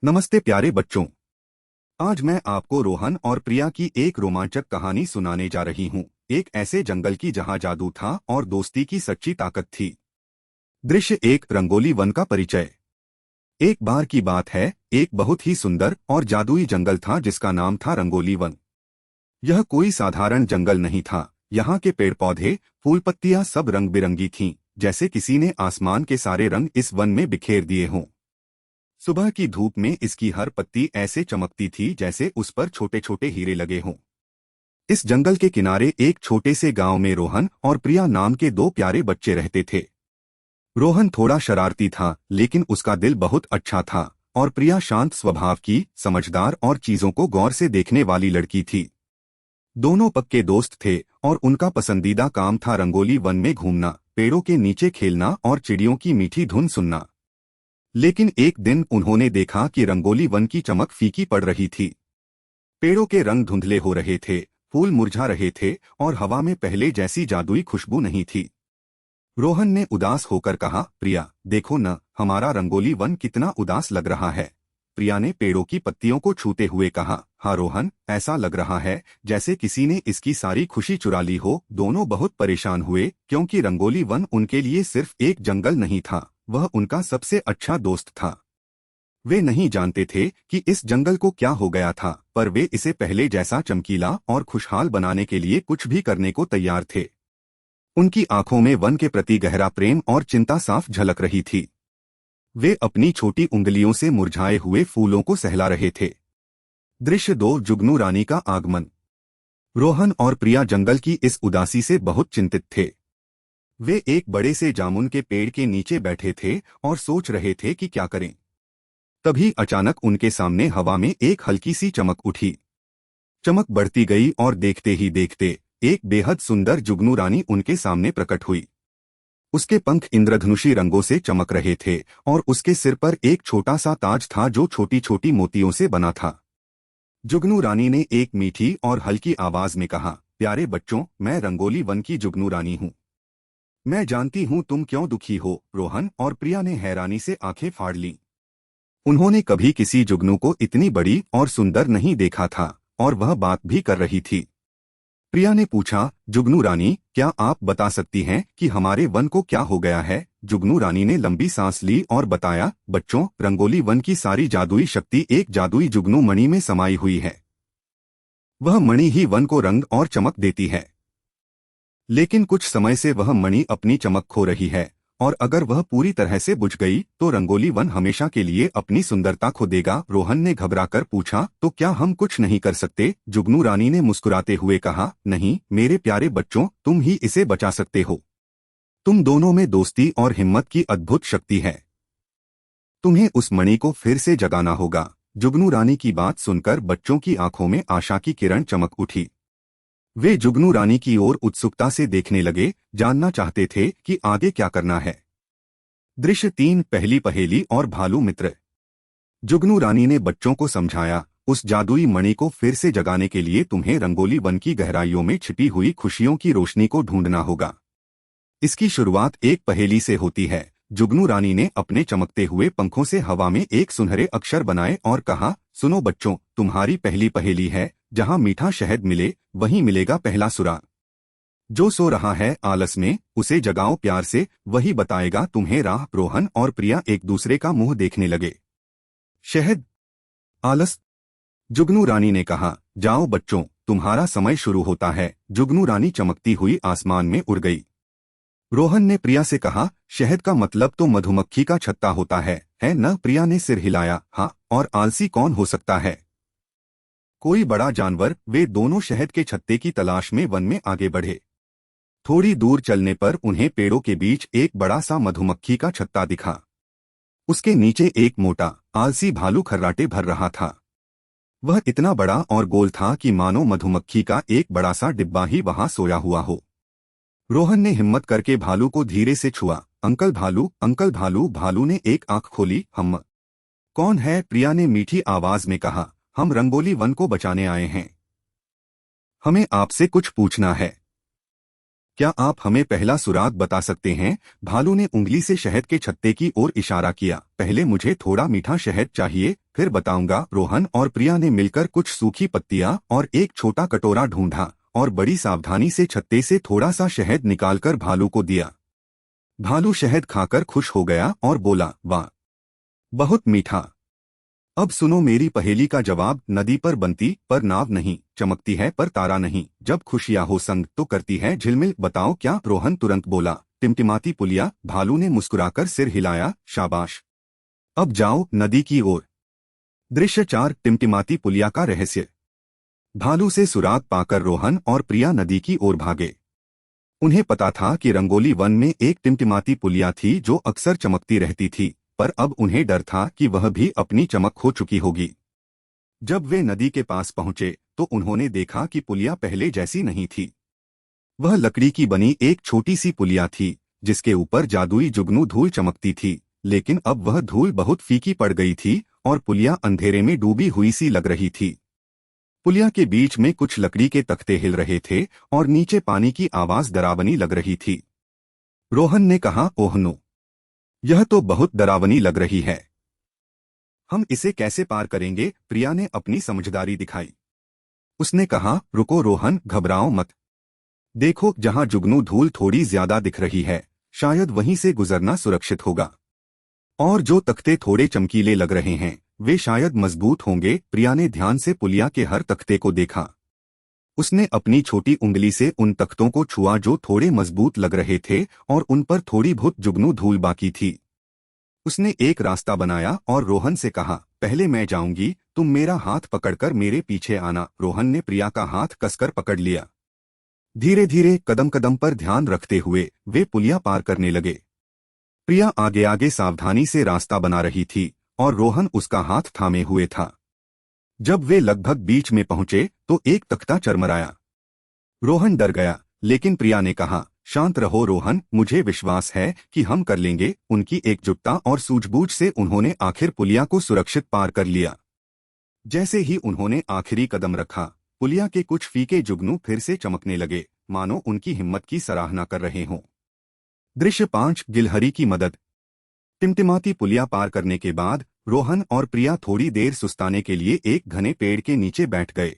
नमस्ते प्यारे बच्चों। आज मैं आपको रोहन और प्रिया की एक रोमांचक कहानी सुनाने जा रही हूँ। एक ऐसे जंगल की जहाँ जादू था और दोस्ती की सच्ची ताकत थी। दृश्य एक, रंगोली वन का परिचय। एक बार की बात है, एक बहुत ही सुंदर और जादुई जंगल था जिसका नाम था रंगोली वन। यह कोई साधारण जंगल नहीं था। यहाँ के पेड़ पौधे, फूल पत्तियां सब रंग बिरंगी थीं, जैसे किसी ने आसमान के सारे रंग इस वन में बिखेर दिए हों। सुबह की धूप में इसकी हर पत्ती ऐसे चमकती थी जैसे उस पर छोटे छोटे हीरे लगे हों। इस जंगल के किनारे एक छोटे से गांव में रोहन और प्रिया नाम के दो प्यारे बच्चे रहते थे। रोहन थोड़ा शरारती था, लेकिन उसका दिल बहुत अच्छा था, और प्रिया शांत स्वभाव की, समझदार और चीजों को गौर से देखने वाली लड़की थी। दोनों पक्के दोस्त थे और उनका पसंदीदा काम था रंगोली वन में घूमना, पेड़ों के नीचे खेलना और चिड़ियों की मीठी धुन सुनना। लेकिन एक दिन उन्होंने देखा कि रंगोली वन की चमक फीकी पड़ रही थी। पेड़ों के रंग धुंधले हो रहे थे, फूल मुरझा रहे थे और हवा में पहले जैसी जादुई खुशबू नहीं थी। रोहन ने उदास होकर कहा, प्रिया देखो न, हमारा रंगोली वन कितना उदास लग रहा है। प्रिया ने पेड़ों की पत्तियों को छूते हुए कहा, हाँ रोहन, ऐसा लग रहा है जैसे किसी ने इसकी सारी खुशी चुरा ली हो। दोनों बहुत परेशान हुए, क्योंकि रंगोली वन उनके लिए सिर्फ एक जंगल नहीं था, वह उनका सबसे अच्छा दोस्त था। वे नहीं जानते थे कि इस जंगल को क्या हो गया था, पर वे इसे पहले जैसा चमकीला और खुशहाल बनाने के लिए कुछ भी करने को तैयार थे। उनकी आंखों में वन के प्रति गहरा प्रेम और चिंता साफ झलक रही थी। वे अपनी छोटी उंगलियों से मुरझाए हुए फूलों को सहला रहे थे। दृश्य दो, जुगनू रानी का आगमन। रोहन और प्रिया जंगल की इस उदासी से बहुत चिंतित थे। वे एक बड़े से जामुन के पेड़ के नीचे बैठे थे और सोच रहे थे कि क्या करें। तभी अचानक उनके सामने हवा में एक हल्की सी चमक उठी। चमक बढ़ती गई और देखते ही देखते एक बेहद सुंदर जुगनू रानी उनके सामने प्रकट हुई। उसके पंख इंद्रधनुषी रंगों से चमक रहे थे और उसके सिर पर एक छोटा सा ताज था जो छोटी छोटी मोतियों से बना था। जुगनू रानी ने एक मीठी और हल्की आवाज में कहा, प्यारे बच्चों, मैं रंगोली वन की जुगनू रानी हूँ। मैं जानती हूँ तुम क्यों दुखी हो। रोहन और प्रिया ने हैरानी से आंखें फाड़ लीं। उन्होंने कभी किसी जुगनू को इतनी बड़ी और सुंदर नहीं देखा था, और वह बात भी कर रही थी। प्रिया ने पूछा, जुगनू रानी, क्या आप बता सकती हैं कि हमारे वन को क्या हो गया है? जुगनू रानी ने लंबी सांस ली और बताया, बच्चों, रंगोली वन की सारी जादुई शक्ति एक जादुई जुगनू मणि में समाई हुई है। वह मणि ही वन को रंग और चमक देती है। लेकिन कुछ समय से वह मणि अपनी चमक खो रही है, और अगर वह पूरी तरह से बुझ गई तो रंगोली वन हमेशा के लिए अपनी सुंदरता खो देगा। रोहन ने घबराकर पूछा, तो क्या हम कुछ नहीं कर सकते? जुगनू रानी ने मुस्कुराते हुए कहा, नहीं मेरे प्यारे बच्चों, तुम ही इसे बचा सकते हो। तुम दोनों में दोस्ती और हिम्मत की अद्भुत शक्ति है। तुम्हें उस मणि को फिर से जगाना होगा। जुगनू रानी की बात सुनकर बच्चों की आंखों में आशा की किरण चमक उठी। वे जुगनू रानी की ओर उत्सुकता से देखने लगे, जानना चाहते थे कि आगे क्या करना है। दृश्य तीन, पहली पहेली और भालू मित्र। जुगनू रानी ने बच्चों को समझाया, उस जादुई मणि को फिर से जगाने के लिए तुम्हें रंगोली वन की गहराइयों में छिपी हुई खुशियों की रोशनी को ढूंढना होगा। इसकी शुरुआत एक पहेली से होती है। जुगनू रानी ने अपने चमकते हुए पंखों से हवा में एक सुनहरे अक्षर बनाए और कहा, सुनो बच्चों, तुम्हारी पहली पहेली है, जहां मीठा शहद मिले वहीं मिलेगा पहला सुराग। जो सो रहा है आलस में, उसे जगाओ प्यार से, वही बताएगा तुम्हें राह। रोहन और प्रिया एक दूसरे का मुंह देखने लगे। शहद, आलस। जुगनू रानी ने कहा, जाओ बच्चों, तुम्हारा समय शुरू होता है। जुगनू रानी चमकती हुई आसमान में उड़ गई। रोहन ने प्रिया से कहा, शहद का मतलब तो मधुमक्खी का छत्ता होता है न? प्रिया ने सिर हिलाया, हाँ, और आलसी कौन हो सकता है? कोई बड़ा जानवर। वे दोनों शहद के छत्ते की तलाश में वन में आगे बढ़े। थोड़ी दूर चलने पर उन्हें पेड़ों के बीच एक बड़ा सा मधुमक्खी का छत्ता दिखा। उसके नीचे एक मोटा, आलसी भालू खर्राटे भर रहा था। वह इतना बड़ा और गोल था कि मानो मधुमक्खी का एक बड़ा सा डिब्बा ही वहां सोया हुआ हो। रोहन ने हिम्मत करके भालू को धीरे से छुआ। अंकल भालू, अंकल भालू। भालू ने एक आंख खोली। हम? कौन है? प्रिया ने मीठी आवाज में कहा, हम रंगोली वन को बचाने आए हैं। हमें आपसे कुछ पूछना है। क्या आप हमें पहला सुराग बता सकते हैं? भालू ने उंगली से शहद के छत्ते की ओर इशारा किया। पहले मुझे थोड़ा मीठा शहद चाहिए, फिर बताऊंगा। रोहन और प्रिया ने मिलकर कुछ सूखी पत्तियां और एक छोटा कटोरा ढूंढा और बड़ी सावधानी से छत्ते से थोड़ा सा शहद निकालकर भालू को दिया। भालू शहद खाकर खुश हो गया और बोला, वाह, बहुत मीठा। अब सुनो मेरी पहेली का जवाब। नदी पर बनती पर नाव नहीं, चमकती है पर तारा नहीं, जब खुशियां हो संग तो करती है झिलमिल, बताओ क्या? रोहन तुरंत बोला, टिमटिमाती पुलिया। भालू ने मुस्कुराकर सिर हिलाया, शाबाश। अब जाओ नदी की ओर। दृश्य 4, टिमटिमाती पुलिया का रहस्य। भालू से सुराग पाकर रोहन और प्रिया नदी की ओर भागे। उन्हें पता था कि रंगोली वन में एक टिमटिमाती पुलिया थी जो अक्सर चमकती रहती थी, पर अब उन्हें डर था कि वह भी अपनी चमक खो चुकी होगी। जब वे नदी के पास पहुंचे तो उन्होंने देखा कि पुलिया पहले जैसी नहीं थी। वह लकड़ी की बनी एक छोटी सी पुलिया थी जिसके ऊपर जादुई जुगनू धूल चमकती थी, लेकिन अब वह धूल बहुत फीकी पड़ गई थी और पुलिया अंधेरे में डूबी हुई सी लग रही थी। पुलिया के बीच में कुछ लकड़ी के तख्ते हिल रहे थे और नीचे पानी की आवाज डरावनी लग रही थी। रोहन ने कहा, ओह नो, यह तो बहुत डरावनी लग रही है। हम इसे कैसे पार करेंगे? प्रिया ने अपनी समझदारी दिखाई। उसने कहा, रुको रोहन, घबराओ मत। देखो, जहां जुगनू धूल थोड़ी ज्यादा दिख रही है, शायद वहीं से गुजरना सुरक्षित होगा। और जो तख्ते थोड़े चमकीले लग रहे हैं, वे शायद मजबूत होंगे। प्रिया ने ध्यान से पुलिया के हर तख्ते को देखा। उसने अपनी छोटी उंगली से उन तख्तों को छुआ जो थोड़े मजबूत लग रहे थे और उन पर थोड़ी बहुत जुगनू धूल बाकी थी। उसने एक रास्ता बनाया और रोहन से कहा, पहले मैं जाऊंगी, तुम मेरा हाथ पकड़कर मेरे पीछे आना। रोहन ने प्रिया का हाथ कसकर पकड़ लिया। धीरे धीरे, कदम कदम पर ध्यान रखते हुए वे पुलिया पार करने लगे। प्रिया आगे आगे सावधानी से रास्ता बना रही थी और रोहन उसका हाथ थामे हुए था। जब वे लगभग बीच में पहुंचे तो एक तख्ता चरमराया। रोहन डर गया, लेकिन प्रिया ने कहा, शांत रहो रोहन, मुझे विश्वास है कि हम कर लेंगे। उनकी एकजुटता और सूझबूझ से उन्होंने आखिर पुलिया को सुरक्षित पार कर लिया। जैसे ही उन्होंने आखिरी कदम रखा, पुलिया के कुछ फीके जुगनू फिर से चमकने लगे, मानो उनकी हिम्मत की सराहना कर रहे हों। दृश्य 5, गिलहरी की मदद। टिमटिमाती पुलिया पार करने के बाद रोहन और प्रिया थोड़ी देर सुस्ताने के लिए एक घने पेड़ के नीचे बैठ गए।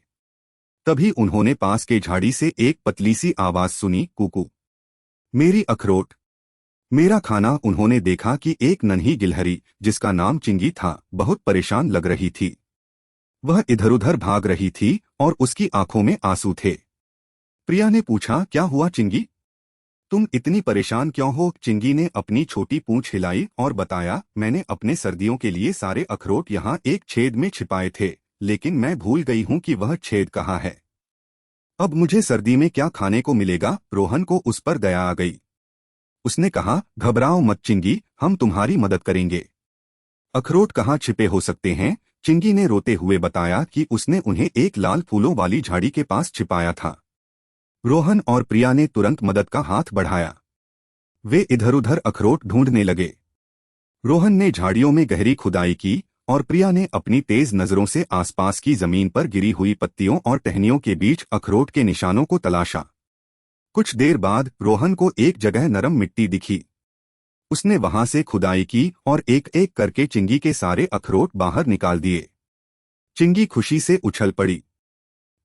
तभी उन्होंने पास के झाड़ी से एक पतली सी आवाज सुनी, कुकू, मेरी अखरोट, मेरा खाना। उन्होंने देखा कि एक नन्ही गिलहरी जिसका नाम चिंगी था, बहुत परेशान लग रही थी। वह इधर उधर भाग रही थी और उसकी आंखों में आंसू थे। प्रिया ने पूछा, क्या हुआ चिंगी, तुम इतनी परेशान क्यों हो? चिंगी ने अपनी छोटी पूंछ हिलाई और बताया, मैंने अपने सर्दियों के लिए सारे अखरोट यहाँ एक छेद में छिपाए थे, लेकिन मैं भूल गई हूँ कि वह छेद कहाँ है। अब मुझे सर्दी में क्या खाने को मिलेगा? रोहन को उस पर दया आ गई। उसने कहा, घबराओ मत चिंगी, हम तुम्हारी मदद करेंगे। अखरोट कहाँ छिपे हो सकते हैं? चिंगी ने रोते हुए बताया कि उसने उन्हें एक लाल फूलों वाली झाड़ी के पास छिपाया था। रोहन और प्रिया ने तुरंत मदद का हाथ बढ़ाया। वे इधर उधर अखरोट ढूंढने लगे। रोहन ने झाड़ियों में गहरी खुदाई की और प्रिया ने अपनी तेज नजरों से आसपास की जमीन पर गिरी हुई पत्तियों और टहनियों के बीच अखरोट के निशानों को तलाशा। कुछ देर बाद रोहन को एक जगह नरम मिट्टी दिखी। उसने वहां से खुदाई की और एक एक करके चिंगी के सारे अखरोट बाहर निकाल दिए। चिंगी खुशी से उछल पड़ी,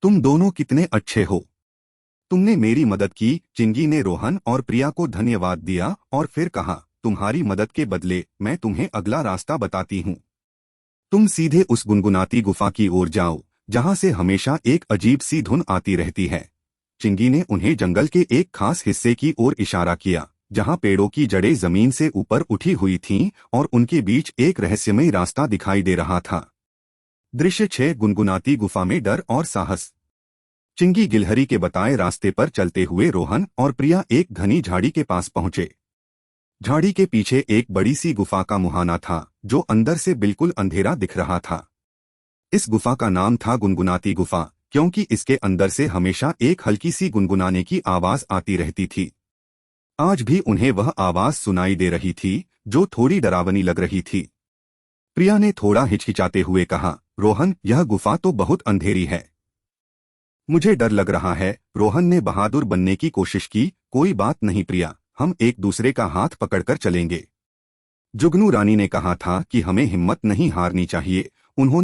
तुम दोनों कितने अच्छे हो, तुमने मेरी मदद की। चिंगी ने रोहन और प्रिया को धन्यवाद दिया और फिर कहा, तुम्हारी मदद के बदले मैं तुम्हें अगला रास्ता बताती हूँ। तुम सीधे उस गुनगुनाती गुफा की ओर जाओ जहां से हमेशा एक अजीब सी धुन आती रहती है। चिंगी ने उन्हें जंगल के एक खास हिस्से की ओर इशारा किया जहां पेड़ों की जड़ें जमीन से ऊपर उठी हुई थीं और उनके बीच एक रहस्यमय रास्ता दिखाई दे रहा था। दृश्य 6, गुनगुनाती गुफा में डर और साहस। चिंगी गिलहरी के बताए रास्ते पर चलते हुए रोहन और प्रिया एक घनी झाड़ी के पास पहुंचे। झाड़ी के पीछे एक बड़ी सी गुफा का मुहाना था जो अंदर से बिल्कुल अंधेरा दिख रहा था। इस गुफा का नाम था गुनगुनाती गुफा क्योंकि इसके अंदर से हमेशा एक हल्की सी गुनगुनाने की आवाज आती रहती थी। आज भी उन्हें वह आवाज सुनाई दे रही थी जो थोड़ी डरावनी लग रही थी। प्रिया ने थोड़ा हिचकिचाते हुए कहा, रोहन, यह गुफा तो बहुत अंधेरी है, मुझे डर लग रहा है। रोहन ने बहादुर बनने की कोशिश की, कोई बात नहीं प्रिया, हम एक दूसरे का हाथ पकड़कर चलेंगे। जुगनू रानी ने कहा था कि हमें हिम्मत नहीं हारनी चाहिए। उन्होंने